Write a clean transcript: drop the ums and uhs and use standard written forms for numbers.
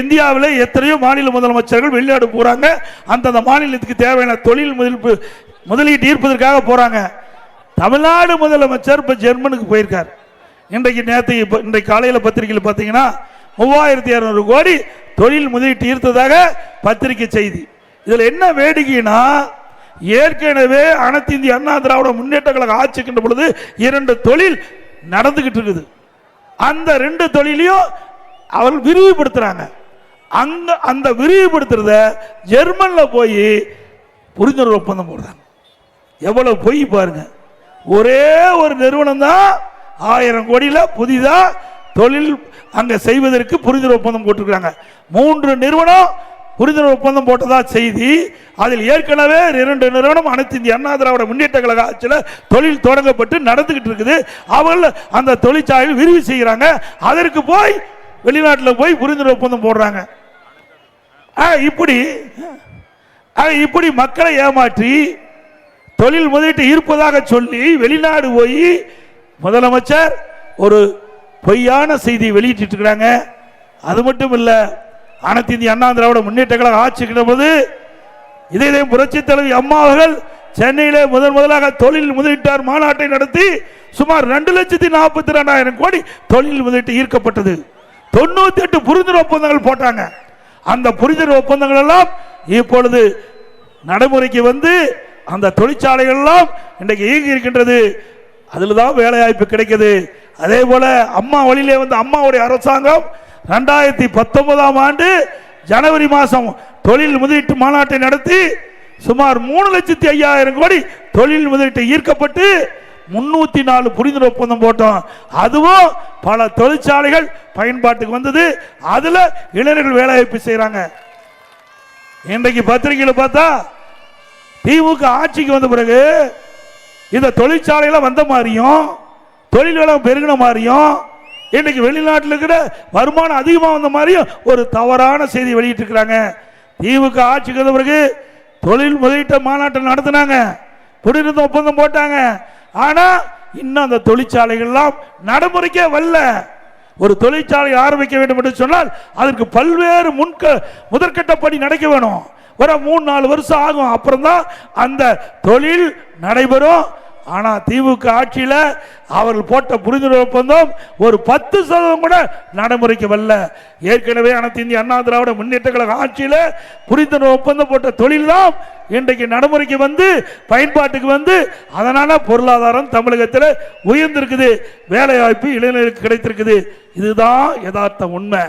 இந்தியாவில் எத்தனையோ மாநில முதலமைச்சர்கள் வெளிநாடு போறாங்க, அந்தந்த மாநிலத்துக்கு தேவையான தொழில் முதலீட்டு ஈர்ப்பதற்காக போறாங்க. தமிழ்நாடு முதலமைச்சர் இப்ப ஜெர்மனுக்கு போயிருக்கார். இன்றைக்கு காலையில் பத்திரிகையில் பார்த்தீங்கன்னா 3600 கோடி தொழில் முதலீட்டு ஈர்த்ததாக பத்திரிகை செய்தி. இதுல என்ன வேடிக்கைனா, ஏற்கனவே அனைத்து இந்திய அண்ணா திராவிட முன்னேற்ற கழக ஆட்சிக்கின்ற பொழுது 2 தொழில் நடந்துகிட்டு இருக்குது. அந்த 2 தொழிலையும் அவர்கள் விரிவுபடுத்துறாங்க. அந்த விரிவுபடுத்துறத ஜெர்மன்ல போய் புரிந்துணர்வு ஒப்பந்தம் போடுறாங்க. எவ்வளவு பொய் பாருங்க. ஒரே ஒரு நிறுவனம் தான் 1000 கோடியில புதிதா தொழில் அங்க செய்வதற்கு புரிந்துணர்வு ஒப்பந்தம் போட்டிருக்காங்க. 3 நிறுவனம் புரிந்துணர்வு ஒப்பந்தம் போட்டதா செய்தி. அதில் ஏற்கனவே 2 நிறுவனம் அனைத்து இந்திய அண்ணா திராவிட முன்னேற்ற கழக ஆட்சியில் தொழில் தொடங்கப்பட்டு நடந்துகிட்டு இருக்குது. அவர்கள் அந்த தொழிற்சாலையில் விரிவு செய்கிறாங்க. அதற்கு போய் வெளிநாட்டில் போய் புரிந்துணர்வு ஒப்பந்தம் போடுறாங்க. இப்படி மக்களை ஏமாற்றி தொழில் முதலீட்டு ஈர்ப்பதாக சொல்லி வெளிநாடு போய் முதலமைச்சர் ஒரு பொய்யான செய்தி வெளியிட்டு இருக்கிறாங்க. அது மட்டும் இல்ல, அனைத்து இந்திய அண்ணா திராவிட முன்னேற்ற கழக ஆட்சிக்கிற போது இதே புரட்சி தலைவி அம்மா அவர்கள் சென்னையிலே முதலாக தொழில் முதலீட்டார் மாநாட்டை நடத்தி சுமார் 2,42,000 கோடி தொழில் முதலீட்டு ஈர்க்கப்பட்டது. 98 புரிந்துணர்வு ஒப்பந்தங்கள் போட்டாங்க. அந்த புரிந்துணர்வு ஒப்பந்தங்கள் எல்லாம் இப்பொழுது நடைமுறைக்கு வந்து அந்த தொழிற்சாலைகள் எல்லாம் இன்றைக்கு இயங்கி இருக்கின்றது. அதில் தான் வேலை வாய்ப்பு கிடைக்குது. அதே போல அம்மா வழியிலே வந்து அம்மாவுடைய அரசாங்கம் 2019ஆம் ஆண்டு ஜனவரி மாதம் தொழில் முதலீட்டு மாநாட்டை நடத்தி சுமார் 3,05,000 கோடி தொழில் முதலீட்டு ஈர்க்கப்பட்டு 304 புரிந்துணர்வு ஒப்பந்தம் போட்டோம். அதுவும் பல தொழிற்சாலைகள் பயன்பாட்டுக்கு வந்தது. அதுல இளைஞர்கள் வேலை வாய்ப்பு செய்யறாங்க. இன்றைக்கு பத்திரிகையில் பார்த்தா திமுக ஆட்சிக்கு வந்த பிறகு இந்த தொழிற்சாலையில வந்த மாதிரியும் தொழில் வளம் பெருகின மாதிரியும் இன்னைக்கு வெளிநாட்டில் இருக்கிற வருமானம் அதிகமாக வந்த மாதிரியும் ஒரு தவறான செய்தி வெளியிட்டு இருக்கிறாங்க. திமுக ஆட்சிக்கு வந்த பிறகு தொழில் முதலீட்டு மாநாட்டை நடத்தினாங்க, புரிந்துணர்வு ஒப்பந்தம் போட்டாங்க. ஆனா இன்னும் அந்த தொழிற்சாலைகள்லாம் நடைமுறைக்கே வரல. ஒரு தொழிற்சாலை ஆரம்பிக்க வேண்டும் என்று சொன்னால் அதற்கு பல்வேறு முதற்கட்ட பணி நடக்க வேணும். ஒரு 3-4 வருஷம் ஆகும். அப்புறம் தான் அந்த தொழில் நடைபெறும். ஆனா திமுக ஆட்சியில் அவர்கள் போட்ட புரிந்துணர்வு ஒப்பந்தம் ஒரு 10% கூட நடைமுறைக்கு வரல. ஏற்கனவே அனைத்து இந்திய அண்ணா திராவிட முன்னேற்ற கழக ஆட்சியில் புரிந்துணர்வு ஒப்பந்தம் போட்ட தொழில் தான் இன்றைக்கு நடைமுறைக்கு வந்து பயன்பாட்டுக்கு வந்து அதனால பொருளாதாரம் தமிழகத்தில் உயர்ந்திருக்குது, வேலை வாய்ப்பு இளைஞர்களுக்கு கிடைத்திருக்குது. இதுதான் யதார்த்த உண்மை.